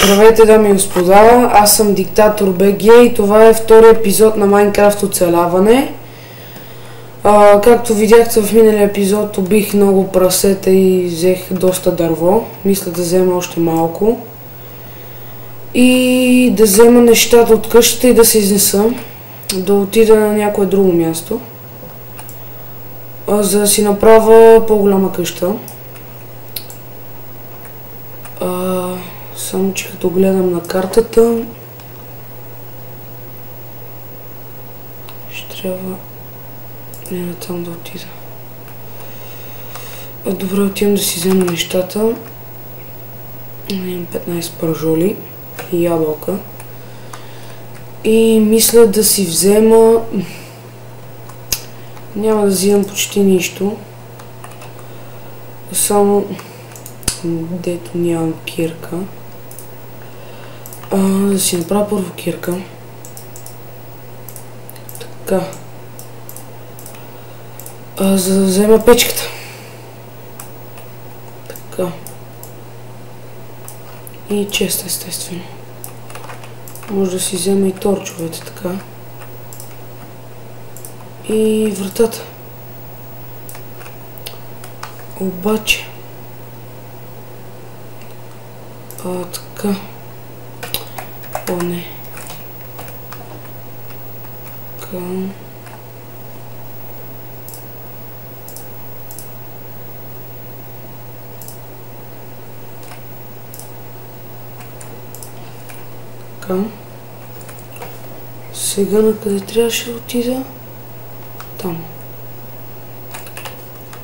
Здравейте, дами и господа, аз съм Диктатор БГ и това е втори епизод на Майнкрафт оцеляване. Както видяхте в миналия епизод, убих много прасета и взех доста дърво. Мисля да взема още малко. И да взема нещата от къщата и да се изнеса. Да отида на някое друго място. За да си направя по-голяма къща. Само че като гледам на картата, ще трябва не там да отида. Добре, отивам да си взема нещата. Имам 15 пържоли и ябълка. И мисля да си взема... Няма да взимам почти нищо. Само... Дето нямам кирка. Да си направя първо кирка. Така. За да взема печката. Така. И чест, естествено. Може да си взема и торчовете, така. И вратата. Обаче... така. О, не. Така. Така. Сега на къде трябваше да отида? Там.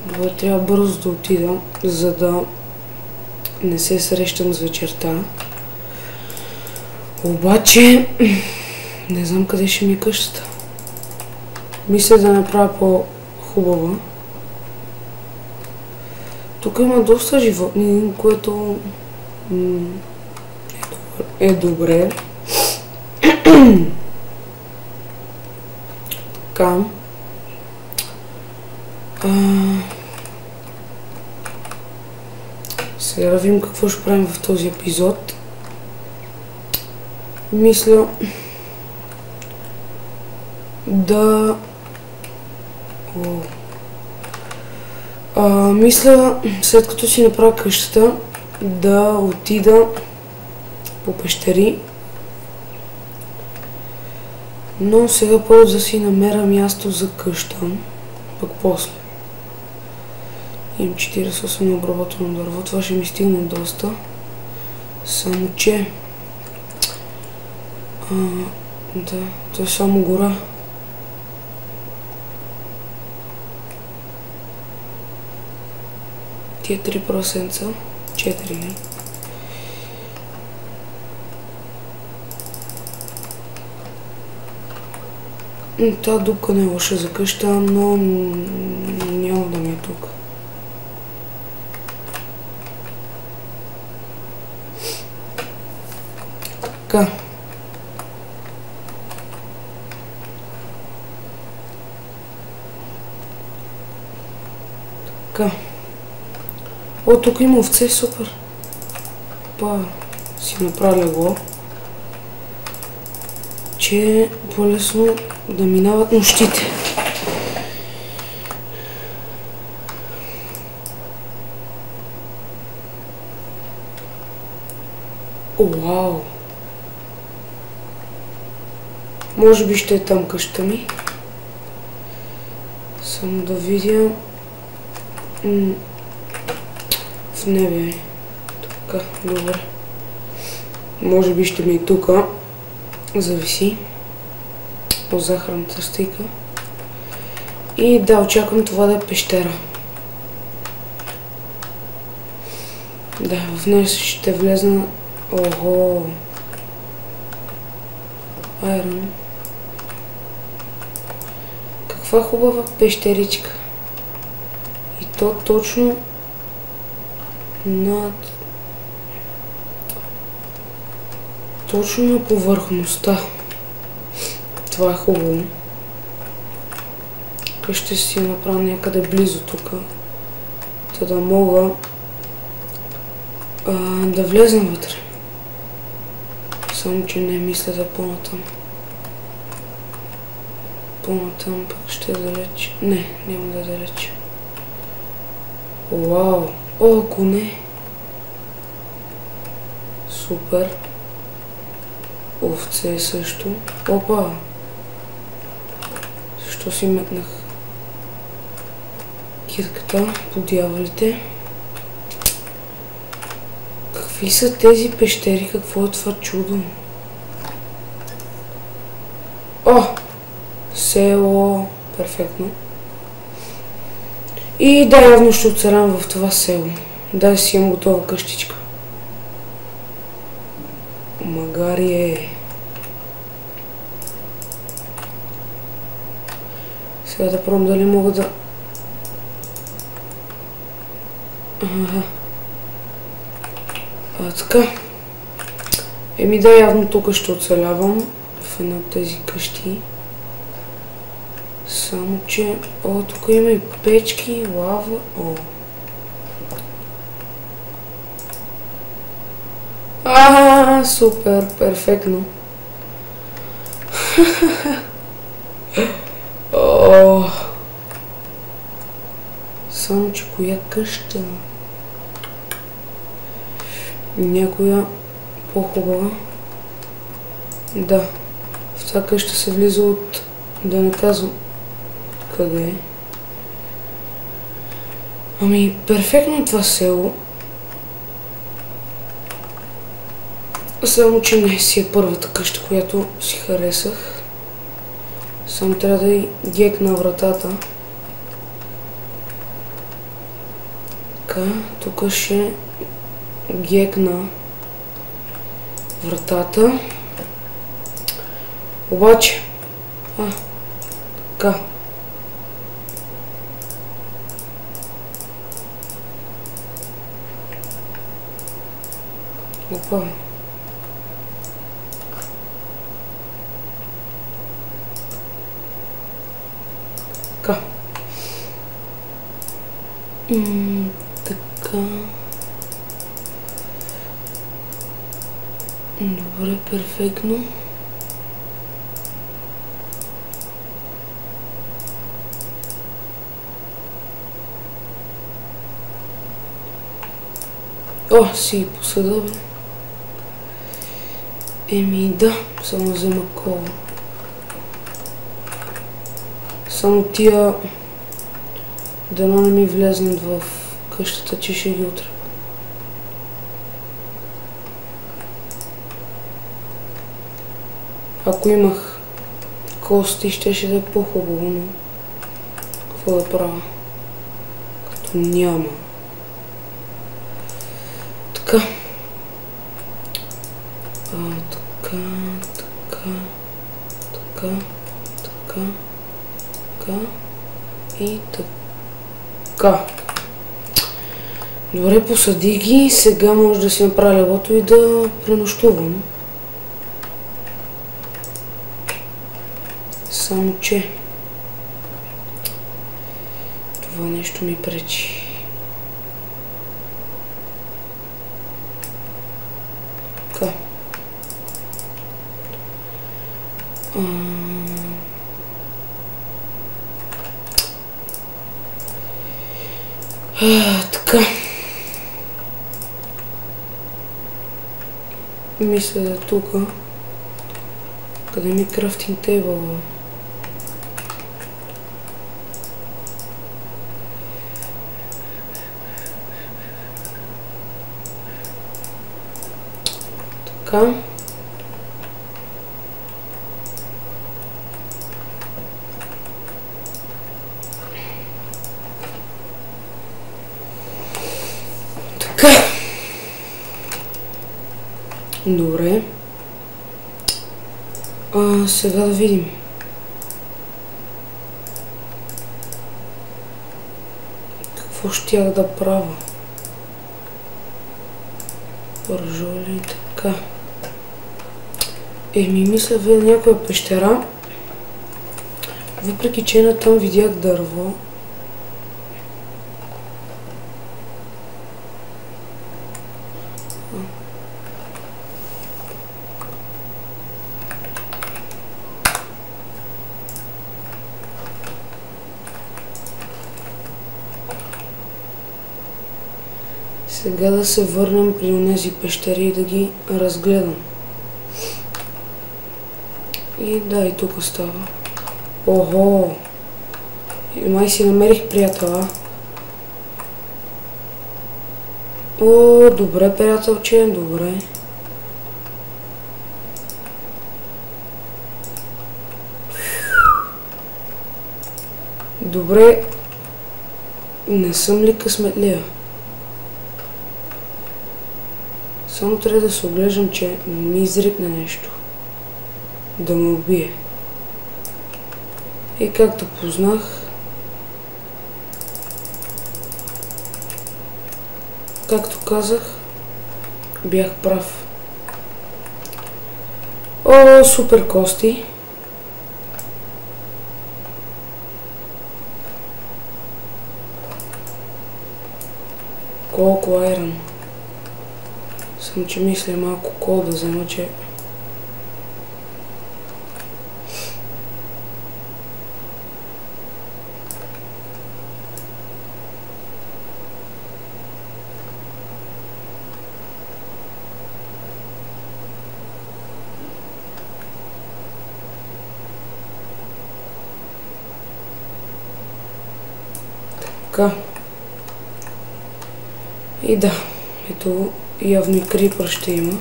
Добре, трябва бързо да отида, за да не се срещам с вечерта. Обаче, не знам къде ще ми е къщата. Мисля да направя по-хубава. Тук има доста животни, което е добре. Така. Сега да видим какво ще правим в този епизод. Мисля да... мисля, след като си направя къщата, да отида по пещери. Но сега първо да си намеря място за къща, пък после. Имам 48 необработено дърво, това ще ми стигне доста. Само че... да, това е само гора. Тия 3%, 4. Та дупка не е лоша за къща, но няма да ми е тук. Така. Така. О, тук има овце, супер. Си направя легло, че е по-лесно да минават нощите. Уау! Може би ще е там къщата ми. Само да видя... в небе. Така, добре. Може би ще ми е тука. Зависи от захарната стейка. И да, очаквам това да е пещера. Да, в нея ще влезна... Ого! Айрон. Каква хубава пещеричка. И то точно над... Точно на повърхността. Това е хубаво. Ще си я направя някъде близо тук, за да мога да влезем вътре. Само че не мисля да по-натам. По-натам пък ще е далеч. Не, няма да е далеч. Вау! О, коне! Супер! Овце също. Опа! Защо си метнах кирката по дяволите? Какви са тези пещери? Какво е това чудо? О! Село. Перфектно. И да, явно ще оцелявам в това село. Да, си имам готова къщичка. Магарие. Сега да пробвам дали мога да... Така. Еми да, явно тук ще оцелявам в една от тези къщи. Само че... О, тук има и печки, лава... О. Супер, перфектно. О. Само че коя къща? Някоя по-хубава. Да. В тази къща се влиза от... Да не казвам къде е. Ами, перфектно е това село. Само че не си е първата къща, която си харесах. Само трябва да и гекна вратата. Така, тук ще гекна вратата. Обаче, така. Опа. Така. Така. Добре, перфектно. О, си посъда, бе. Еми да, само взема кола. Само тия дано не ми влезнат в къщата, че ще ги утре. Ако имах кости, щеше да е по-хубаво, но какво да правя? Като няма. Така. Така, така, така, така, така и така. Добре, посади ги. Сега може да си направя леглото и да пренощувам. Само че това нещо ми пречи. Така. Така. Мисля да е тука. Къде ми крафтинг тейбъл? Така. Така. Добре. Сега да видим. Какво щях да правя? Пържоли, така. Еми, мисля в някоя пещера. Въпреки че натам видях дърво. Сега да се върнем при онези пещери и да ги разгледам. И да, и тук става. Охо! Май си намерих приятела. О, добре, приятелче, добре. Добре. Не съм ли късметлия? Само трябва да се оглеждам, че не ми изрикне нещо. Да ме убие. И както познах, както казах, бях прав. О, супер кости! Колко айрон. Само че мисля малко кол да взема, че... Така. И да, ето явно и крипър ще има,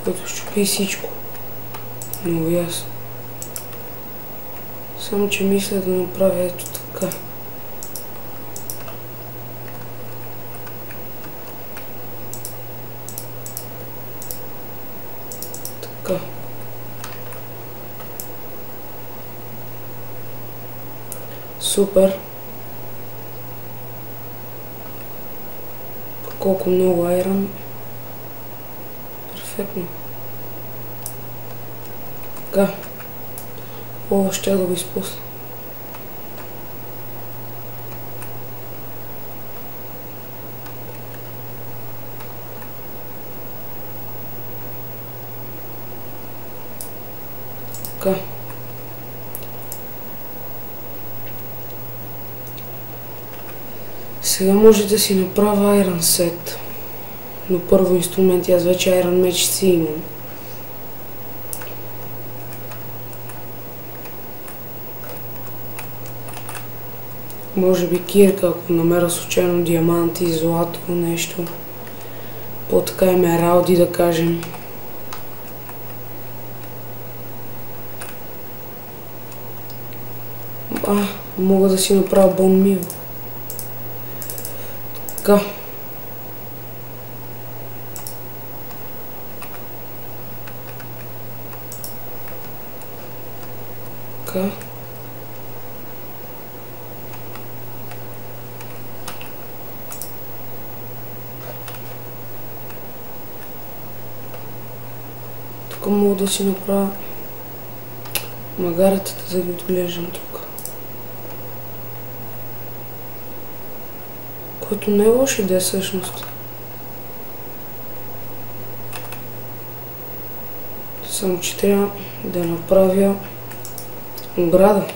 който щупи всичко. Много ясно. Само че мисля да направя ето така. Така. Супер. Колко много айрон. Перфектно. Така. О, ще да го изпусна. Така. Сега може да си направя Iron Set. Но първо инструменти, аз вече Iron Mage си имам. Може би кирка, ако намеря случайно диаманти, злато, нещо. По-така емералди, да кажем. Мога да си направя бон мил. Така. Така. Тук мога да си направя магаретата, да ги отглеждам тук. Което не е лоша идея всъщност. Само че трябва да направя ограда.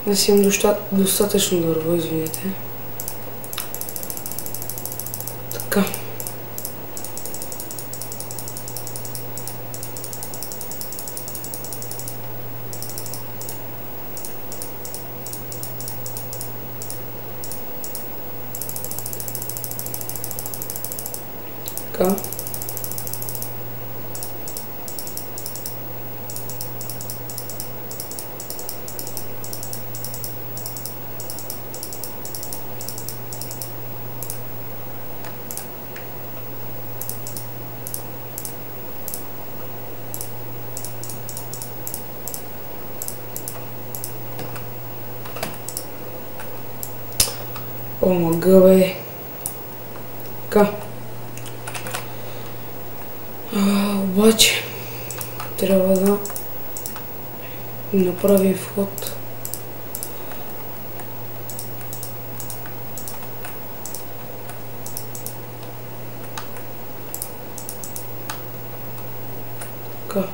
Да си имам достатъчно дърво, извинете. Така. Така. О, мъга, бе. Така. Обаче трябва да направи вход. Така.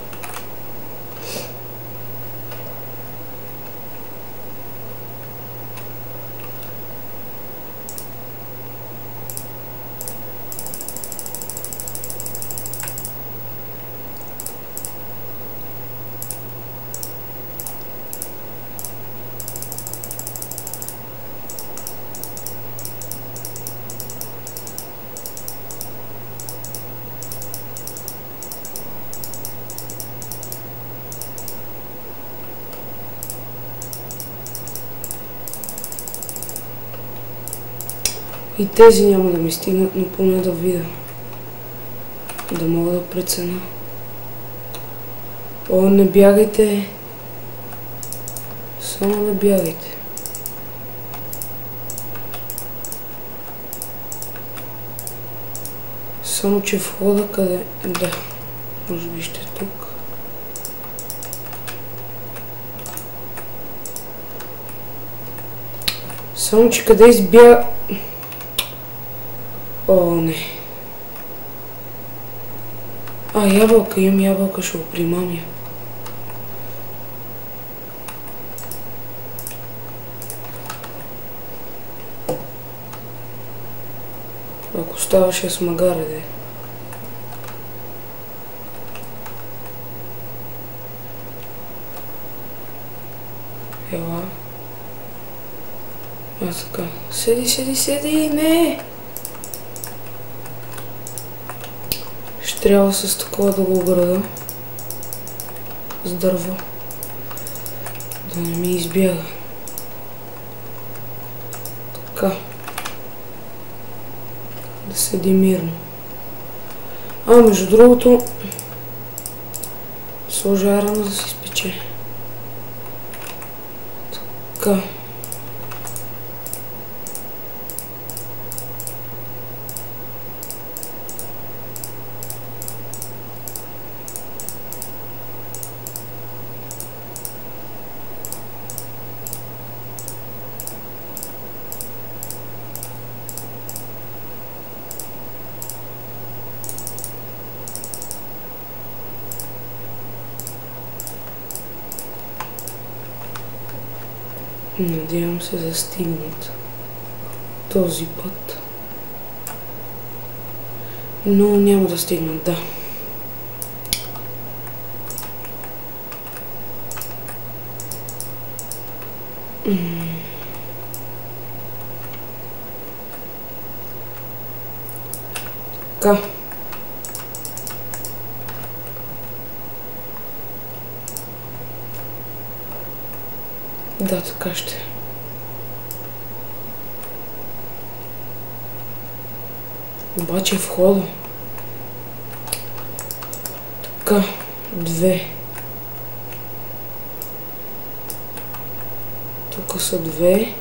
И тези няма да ми стигнат, но поне да видя. Да мога да преценя. О, не бягайте. Само не бягайте. Само че входа къде... Да. Може би ще е тук. Само че къде избяга... О, не. Ябълка, имам ябълка, ще го примамя. Ако ставаше с магаре, де. Ела. Така. Седи, не! Ще трябва с такова да го ограда. С дърво. Да не ми избяга. Така. Да седи мирно. Между другото, сложа рано да се изпече. Така. Надявам се да стигнат този път. Но няма да стигнат, да. Така. Да, така ще. Обаче входа. Така, 2. Тук са 2.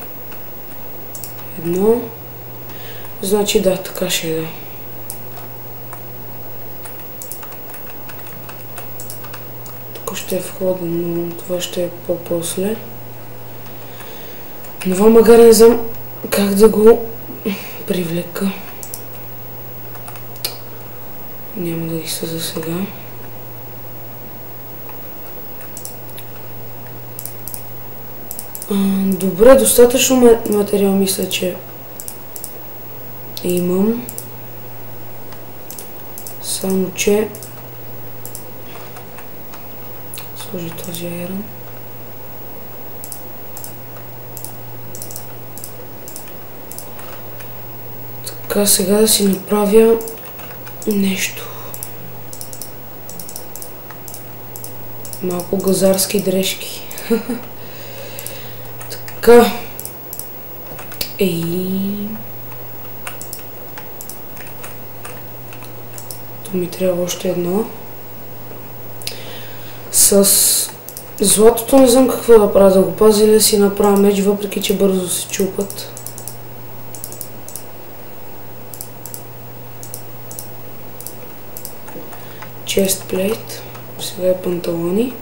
1. Значи да, така ще е, да. Тук ще е входа, но това ще е по-после. Това магара не знам как да го привлека. Няма да ги са за сега. Добре, достатъчно материал мисля, че имам. Само че сложи този айрон. Така, сега да си направя нещо. Малко газарски дрежки. Така. То ми трябва още едно. С златото не знам какво да правя, да го пазя или да си направя меч, въпреки че бързо се чупат. Честплейт. Сега е панталони.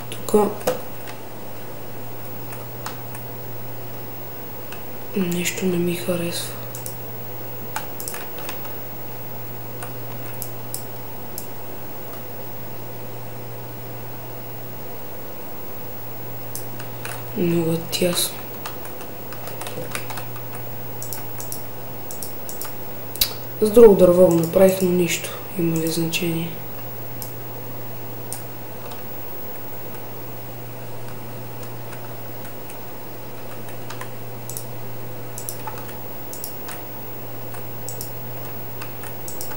Тук нещо не ми харесва. Много тясно. С друго дърво го направих, но нищо. Има ли значение?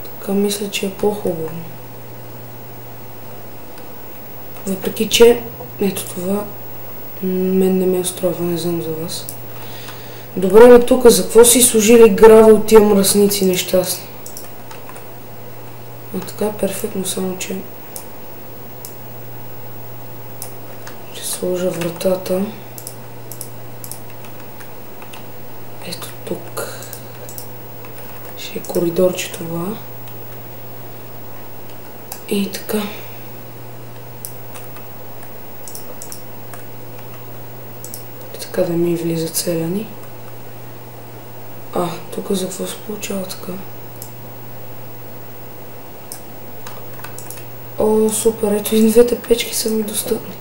Така мисля, че е по-хубаво. Въпреки че, ето това, мен не ме устройва, не знам за вас. Добре, бе, тук за какво си служили гравел тия мръсници нещастни? А така, перфектно, само че ще сложа вратата. Ето тук. Ще е коридорче това. И така. И така да ми влизат селяни. Тук за какво се получава така? О, супер, ето и двете печки са ми достъпни.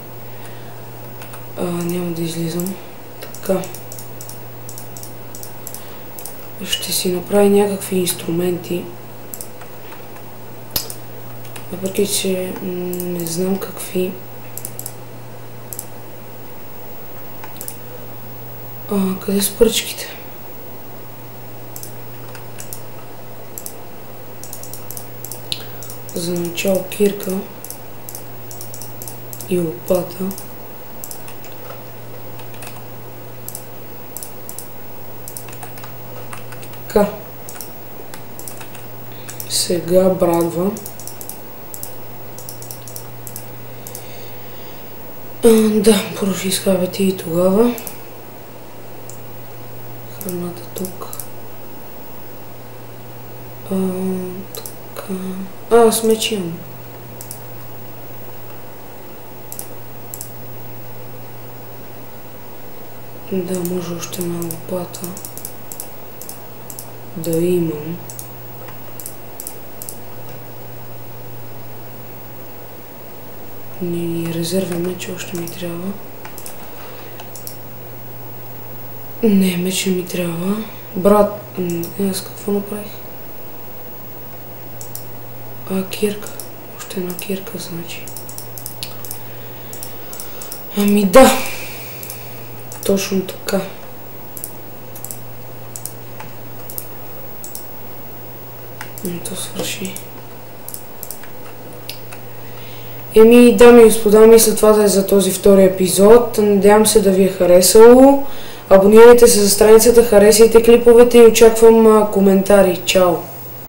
Няма да излизам. Така. Ще си направя някакви инструменти. Въпреки че не знам какви. Къде са пръчките? За начало кирка и лопата. Така. Сега брагва. Да, първо ще изхабете и тогава. Храната тук. Така. С меч имам. Да, може още една лопата да имам. И резервен меч още ми трябва. Не, меч ми трябва. Брат, аз какво направих? Кирка. Още една кирка, значи. Ами да. Точно така. То свърши. Дами и господа, мисля това да е за този втори епизод. Надявам се да ви е харесало. Абонирайте се за страницата, харесайте клиповете и очаквам коментари. Чао!